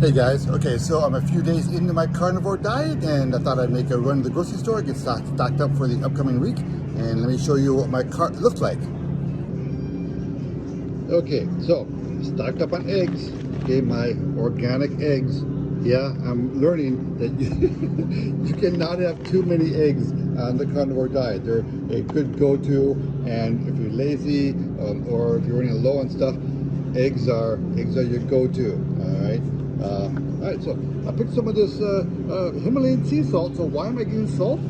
Hey guys, okay, so I'm a few days into my carnivore diet and I thought I'd make a run to the grocery store, get stocked up for the upcoming week, and let me show you what my cart looks like. Okay, so stocked up on eggs, okay, my organic eggs. Yeah, I'm learning that you cannot have too many eggs on the carnivore diet. They're a good go-to, and if you're lazy or if you're running low on stuff, eggs are your go-to. All right, so I picked some of this Himalayan sea salt. So why am I getting salt?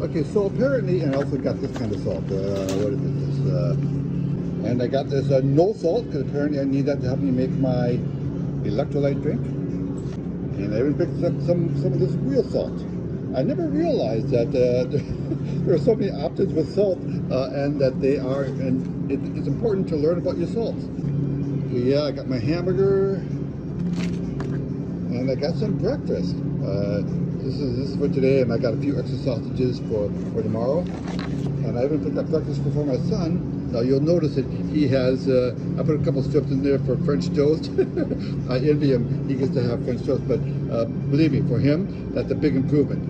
Okay, so apparently, and I also got this kind of salt. What is it? And I got this no salt because apparently I need that to help me make my electrolyte drink. And I even picked up some of this real salt. I never realized that there are so many options with salt, and that they are, and it's important to learn about your salts. So yeah, I got my hamburger, and I got some breakfast. This is for today, and I got a few extra sausages for tomorrow. And I even picked up breakfast for my son. Now you'll notice that he has, I put a couple strips in there for French toast. I envy him, he gets to have French toast, but believe me, for him, that's a big improvement.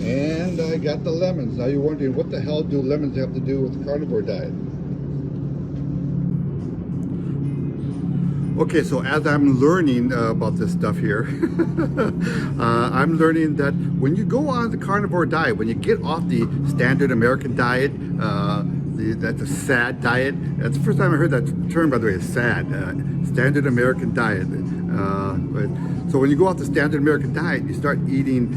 And I got the lemons. Now you're wondering, what the hell do lemons have to do with the carnivore diet? Okay, so as I'm learning about this stuff here, I'm learning that when you go on the carnivore diet, when you get off the standard American diet, that's a SAD diet. That's the first time I heard that term, by the way, is SAD, standard American diet. So when you go off the standard American diet, you start eating,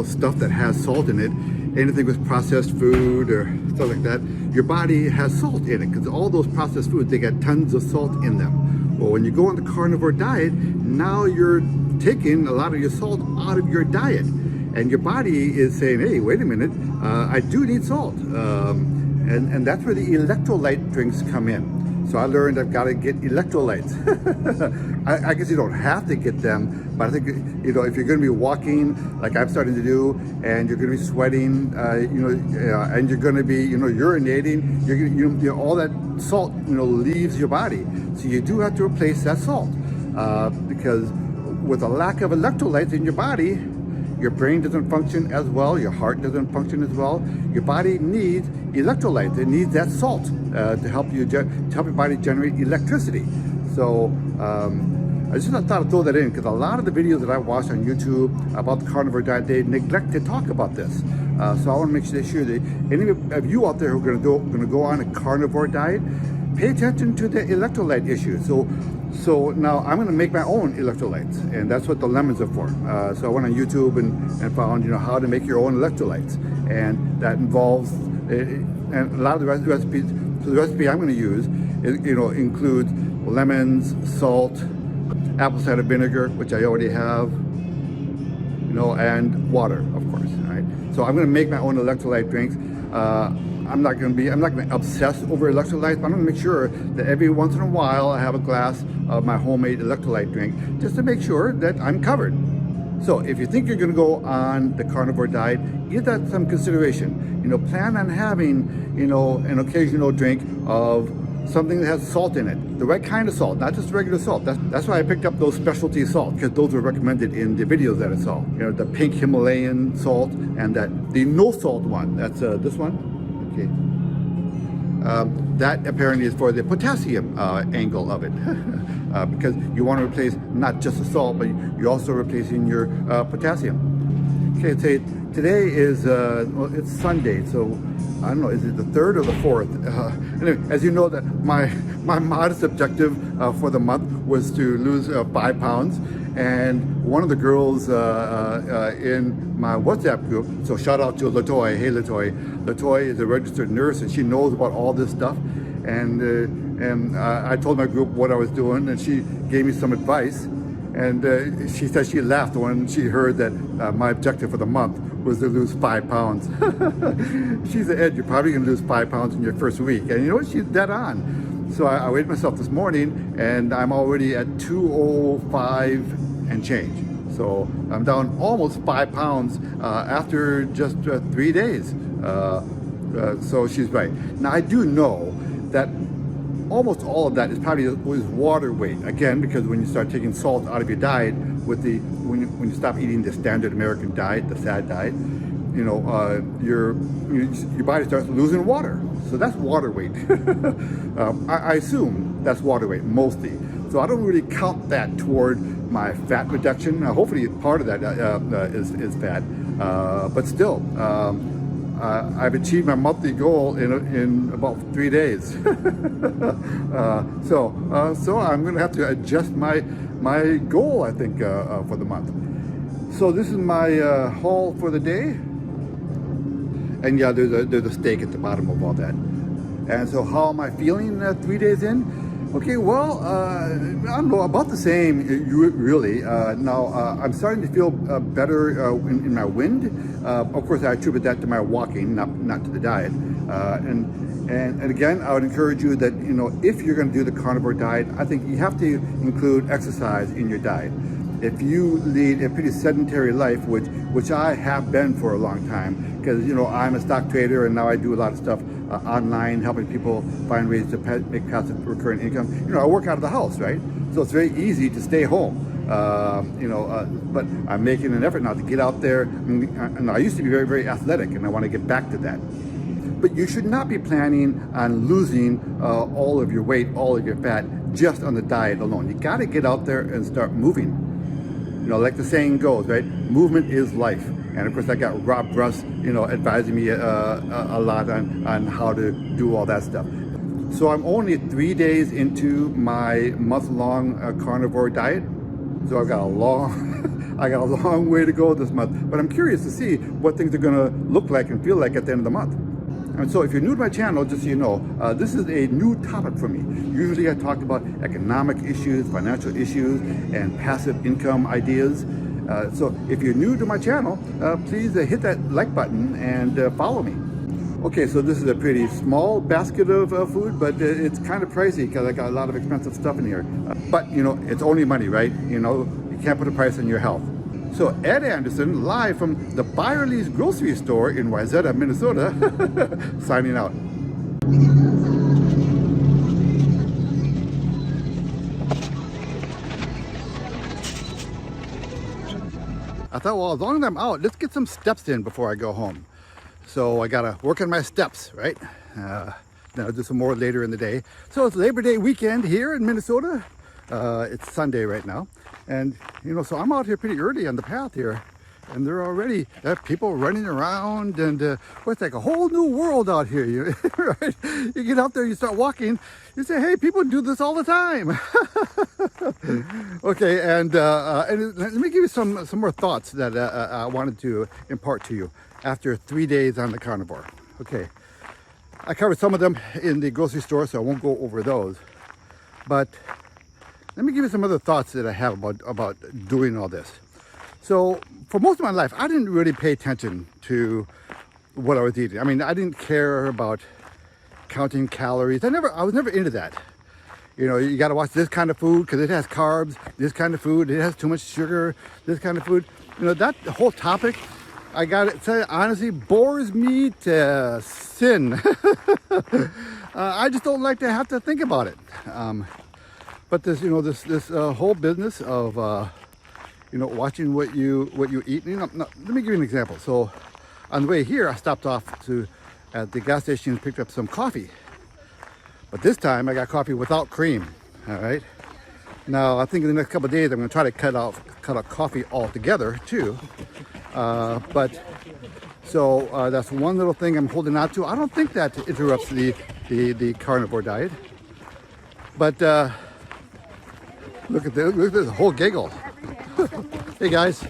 stuff that has salt in it. Anything with processed food or stuff like that, your body has salt in it because all those processed foods, they got tons of salt in them. Well, when you go on the carnivore diet, now you're taking a lot of your salt out of your diet. And your body is saying, hey, wait a minute, I do need salt. And that's where the electrolyte drinks come in. So I learned I've got to get electrolytes. I guess you don't have to get them, but I think, if you're going to be walking like I'm starting to do, and you're going to be sweating, and you're going to be, urinating, you're going to, all that salt, leaves your body. So you do have to replace that salt, because with a lack of electrolytes in your body, your brain doesn't function as well, your heart doesn't function as well. Your body needs electrolytes. It needs that salt to help your body generate electricity. So I just thought I'd throw that in because a lot of the videos that I watched on YouTube about the carnivore diet, they neglect to talk about this. So I want to make sure that any of you out there who are going to go on a carnivore diet, pay attention to the electrolyte issue. So now I'm going to make my own electrolytes, and that's what the lemons are for. So I went on YouTube and found, how to make your own electrolytes, and that involves, and a lot of the recipes. So the recipe I'm going to use, includes lemons, salt, apple cider vinegar, which I already have, and water, of course. All right. So I'm going to make my own electrolyte drinks. I'm not going to obsess over electrolytes, but I'm going to make sure that every once in a while I have a glass of my homemade electrolyte drink just to make sure that I'm covered. So if you think you're going to go on the carnivore diet, give that some consideration. Plan on having, an occasional drink of something that has salt in it, the right kind of salt, not just regular salt. That's why I picked up those specialty salt, because those were recommended in the videos that I saw. The pink Himalayan salt and the no salt one. That's this one. Okay. That apparently is for the potassium angle of it, because you want to replace not just the salt, but you're also replacing your potassium. Okay, today is it's Sunday, so I don't know, is it the 3rd or the 4th? Anyway, as you know, that my modest objective for the month was to lose 5 pounds. And one of the girls in my WhatsApp group, so shout out to Latoy. Hey Latoy. Latoy is a registered nurse, and she knows about all this stuff. And I told my group what I was doing, and she gave me some advice. And she said she laughed when she heard that my objective for the month was to lose 5 pounds. She said, Ed, you're probably going to lose 5 pounds in your first week. And you know what? She's dead on. So I weighed myself this morning, and I'm already at 205 and change. So I'm down almost 5 pounds after just 3 days. So she's right. Now I do know that almost all of that is probably was water weight. Again, because when you start taking salt out of your diet with the when you stop eating the standard American diet, the SAD diet, your body starts losing water. So that's water weight. I assume that's water weight mostly. So I don't really count that toward my fat reduction. Hopefully part of that is fat, but still. I've achieved my monthly goal in about 3 days. So I'm going to have to adjust my goal, I think, for the month. So this is my haul for the day. And yeah, there's a steak at the bottom of all that. And so how am I feeling 3 days in? Okay, well, I don't know, about the same, really. Now, I'm starting to feel better in my wind. Of course, I attribute that to my walking, not to the diet. And again, I would encourage you that, if you're going to do the carnivore diet, I think you have to include exercise in your diet. If you lead a pretty sedentary life, which I have been for a long time, because I'm a stock trader and now I do a lot of stuff online, helping people find ways to make passive recurring income. I work out of the house, right? So it's very easy to stay home. But I'm making an effort now to get out there. And I used to be very, very athletic, and I want to get back to that. But you should not be planning on losing all of your weight, all of your fat, just on the diet alone. You got to get out there and start moving. Like the saying goes, right? Movement is life. And of course, I got Rob Russ, advising me a lot on how to do all that stuff. So I'm only 3 days into my month-long carnivore diet. So I've got a long way to go this month. But I'm curious to see what things are going to look like and feel like at the end of the month. And so if you're new to my channel, just so you know, this is a new topic for me. Usually I talk about economic issues, financial issues, and passive income ideas. So if you're new to my channel, please hit that like button and follow me. Okay, so this is a pretty small basket of food, but it's kind of pricey because I got a lot of expensive stuff in here. But it's only money, right? You can't put a price on your health. So Ed Anderson, live from the Byerly's grocery store in Wayzata, Minnesota, signing out. I thought, well, as long as I'm out, let's get some steps in before I go home. So I gotta work on my steps, right? Then I'll do some more later in the day. So it's Labor Day weekend here in Minnesota. It's Sunday right now. And, so I'm out here pretty early on the path here. And there already have people running around, and it's like a whole new world out here. Right? You get out there, you start walking, you say, hey, people do this all the time. Okay, and let me give you some more thoughts that I wanted to impart to you after 3 days on the carnivore. Okay, I covered some of them in the grocery store, so I won't go over those. But let me give you some other thoughts that I have about doing all this. So for most of my life, I didn't really pay attention to what I was eating. I mean, I didn't care about counting calories. I was never into that. You got to watch this kind of food because it has carbs. This kind of food, it has too much sugar. This kind of food, that whole topic, I got to say, honestly, bores me to sin. I just don't like to have to think about it. But this, this whole business of watching what you eat. Now, let me give you an example. So on the way here, I stopped off at the gas station and picked up some coffee. But this time I got coffee without cream. All right. Now I think in the next couple of days I'm going to try to cut out coffee altogether too. But so that's one little thing I'm holding on to. I don't think that interrupts the carnivore diet. But look at this whole giggle. Hey guys.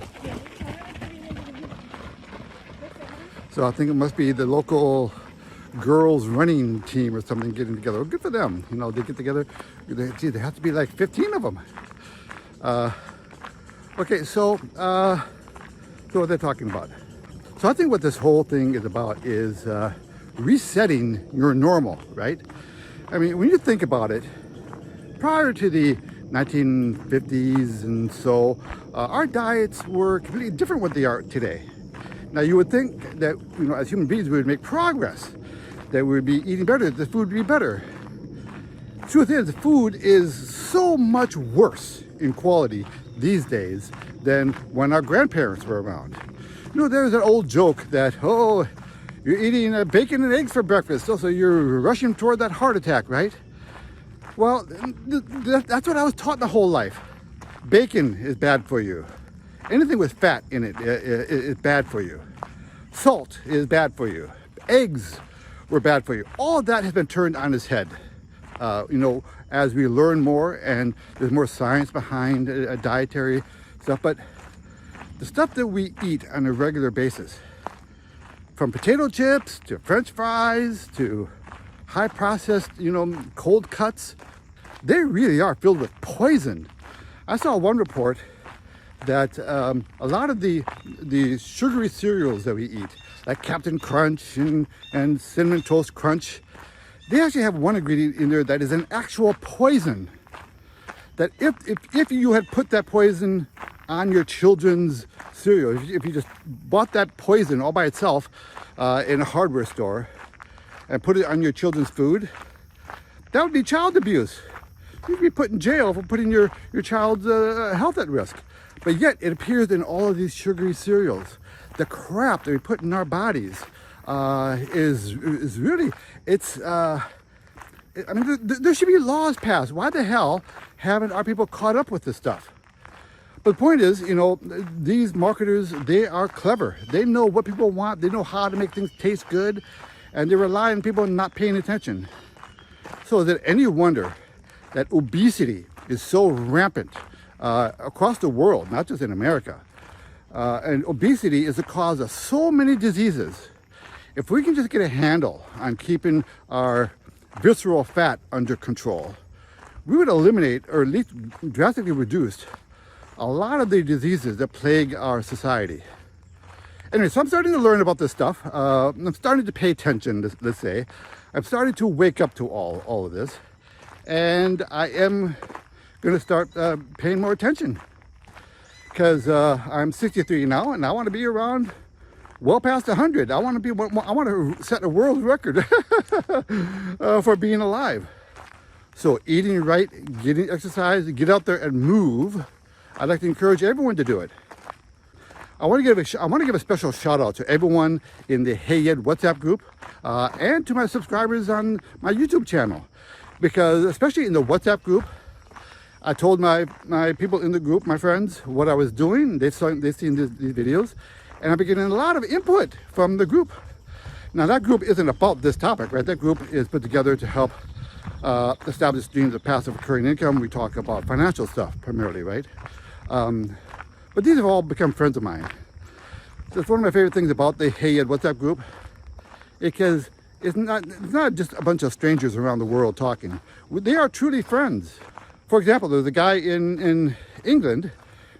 So I think it must be the local girls running team or something getting together. Well, good for them. They get together. There have to be like 15 of them. Okay, so what they're talking about. So I think what this whole thing is about is resetting your normal, right? I mean, when you think about it, prior to the 1950s and so, our diets were completely different what they are today. Now you would think that, as human beings we would make progress, that we would be eating better, the food would be better. Truth is, food is so much worse in quality these days than when our grandparents were around. You know, there's an old joke that, oh, you're eating bacon and eggs for breakfast, so you're rushing toward that heart attack, right? Well, that's what I was taught my whole life. Bacon is bad for you. Anything with fat in it is bad for you. Salt is bad for you. Eggs were bad for you. All of that has been turned on its head. You know, as we learn more and there's more science behind dietary stuff, but the stuff that we eat on a regular basis, from potato chips to French fries to high processed, you know, cold cuts, they really are filled with poison. I saw one report that a lot of the sugary cereals that we eat, like Captain Crunch and Cinnamon Toast Crunch, they actually have one ingredient in there that is an actual poison. That if you had put that poison on your children's cereal, if you just bought that poison all by itself in a hardware store and put it on your children's food, that would be child abuse. You'd be put in jail for putting your child's health at risk. But yet it appears in all of these sugary cereals. The crap that we put in our bodies is really, I mean, there should be laws passed. Why the hell haven't our people caught up with this stuff? But the point is, you know, these marketers, they are clever. They know what people want. They know how to make things taste good. And they rely on people not paying attention. So is it any wonder that obesity is so rampant across the world, not just in America? And obesity is the cause of so many diseases. If we can just get a handle on keeping our visceral fat under control, we would eliminate, or at least drastically reduce, a lot of the diseases that plague our society. Anyway, so I'm starting to learn about this stuff. I'm starting to pay attention, let's say. I'm starting to wake up to all of this. And I am going to start paying more attention. Because I'm 63 now, and I want to be around well past 100. I want to set a world record for being alive. So eating right, getting exercise, get out there and move. I'd like to encourage everyone to do it. I want to give a special shout out to everyone in the Hey Ed WhatsApp group and to my subscribers on my YouTube channel, because especially in the WhatsApp group, I told my people in the group, my friends, what I was doing. They've seen these videos, and I've been getting a lot of input from the group. Now that group isn't about this topic, right? That group is put together to help establish streams of passive recurring income. We talk about financial stuff primarily, right? But these have all become friends of mine. So it's one of my favorite things about the Hey Ed WhatsApp group, because it's not just a bunch of strangers around the world talking. They are truly friends. For example, there's a guy in England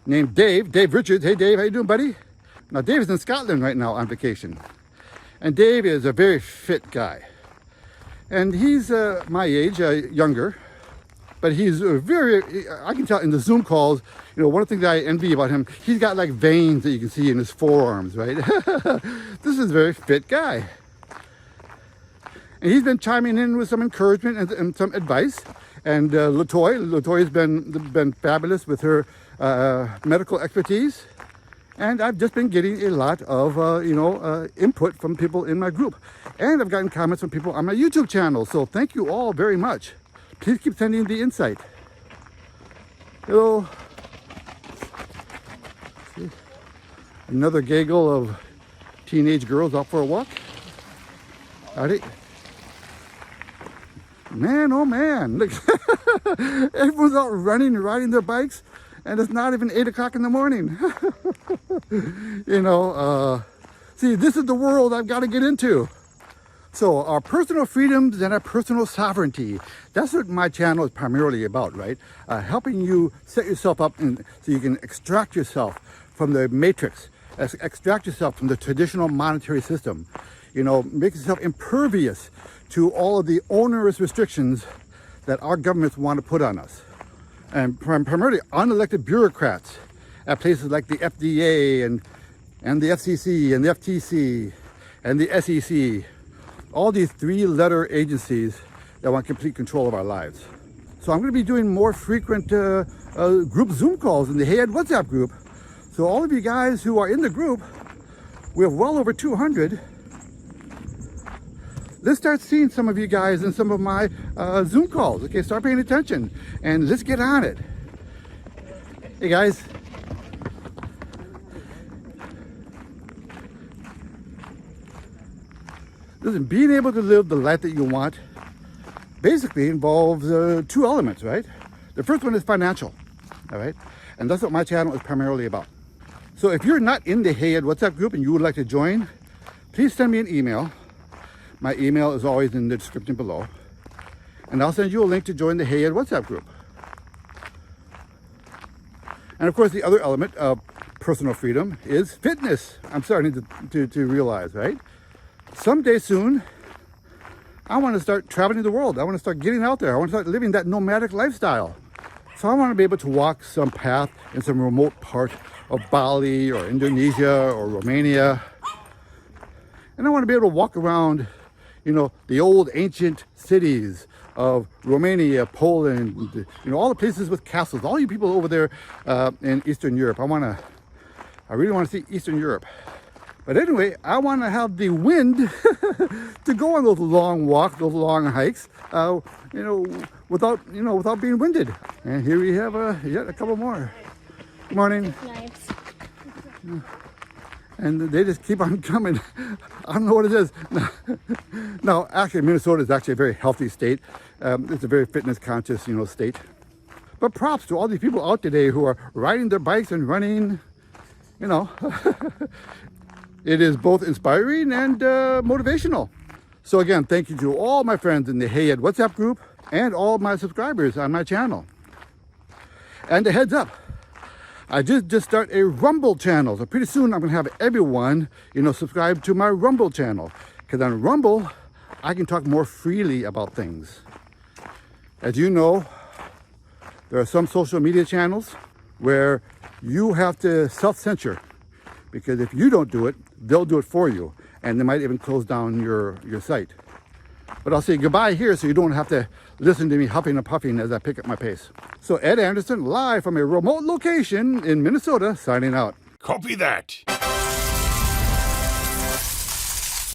named Dave Richards. Hey Dave, how you doing, buddy? Now Dave is in Scotland right now on vacation. And Dave is a very fit guy. And he's my age, younger. But he's I can tell in the Zoom calls, you know, one of the things I envy about him, he's got like veins that you can see in his forearms, right? This is a very fit guy. And he's been chiming in with some encouragement and some advice. And Latoya has been fabulous with her medical expertise. And I've just been getting a lot of, input from people in my group. And I've gotten comments from people on my YouTube channel. So thank you all very much. Please keep sending the insight. Hello. See? Another gaggle of teenage girls out for a walk. Howdy. Man, oh man. Look, everyone's out running and riding their bikes, and it's not even 8 o'clock in the morning. See, this is the world I've got to get into. So our personal freedoms and our personal sovereignty, that's what my channel is primarily about, right? Helping you set yourself up so you can extract yourself from the matrix, extract yourself from the traditional monetary system, make yourself impervious to all of the onerous restrictions that our governments want to put on us. And primarily unelected bureaucrats at places like the FDA and the FCC and the FTC and the SEC. All these three-letter agencies that want complete control of our lives. So I'm going to be doing more frequent group Zoom calls in the Hey Ed WhatsApp group. So all of you guys who are in the group, we have well over 200. Let's start seeing some of you guys in some of my Zoom calls. Okay, start paying attention and let's get on it. Hey guys. Listen, being able to live the life that you want basically involves two elements, right? The first one is financial, all right? And that's what my channel is primarily about. So if you're not in the Hey Ed WhatsApp group and you would like to join, please send me an email. My email is always in the description below. And I'll send you a link to join the Hey Ed WhatsApp group. And of course, the other element of personal freedom is fitness. I'm starting to realize, right? Someday soon, I want to start traveling the world. I want to start getting out there. I want to start living that nomadic lifestyle. So I want to be able to walk some path in some remote part of Bali or Indonesia or Romania. And I want to be able to walk around, you know, the old ancient cities of Romania, Poland, you know, all the places with castles, all you people over there in Eastern Europe. I really want to see Eastern Europe. But anyway, I want to have the wind to go on those long walks, those long hikes, without being winded. And here we have yet a couple more. Good morning. Nice. And they just keep on coming. I don't know what it is. No, actually, Minnesota is actually a very healthy state. It's a very fitness conscious, state. But props to all these people out today who are riding their bikes and running. It is both inspiring and motivational. So again, thank you to all my friends in the Hey Ed WhatsApp group and all my subscribers on my channel. And a heads up, I just start a Rumble channel. So pretty soon I'm gonna have everyone, subscribe to my Rumble channel. Because on Rumble, I can talk more freely about things. As you know, there are some social media channels where you have to self-censor. Because if you don't do it, they'll do it for you. And they might even close down your site. But I'll say goodbye here so you don't have to listen to me huffing and puffing as I pick up my pace. So Ed Anderson, live from a remote location in Minnesota, signing out. Copy that.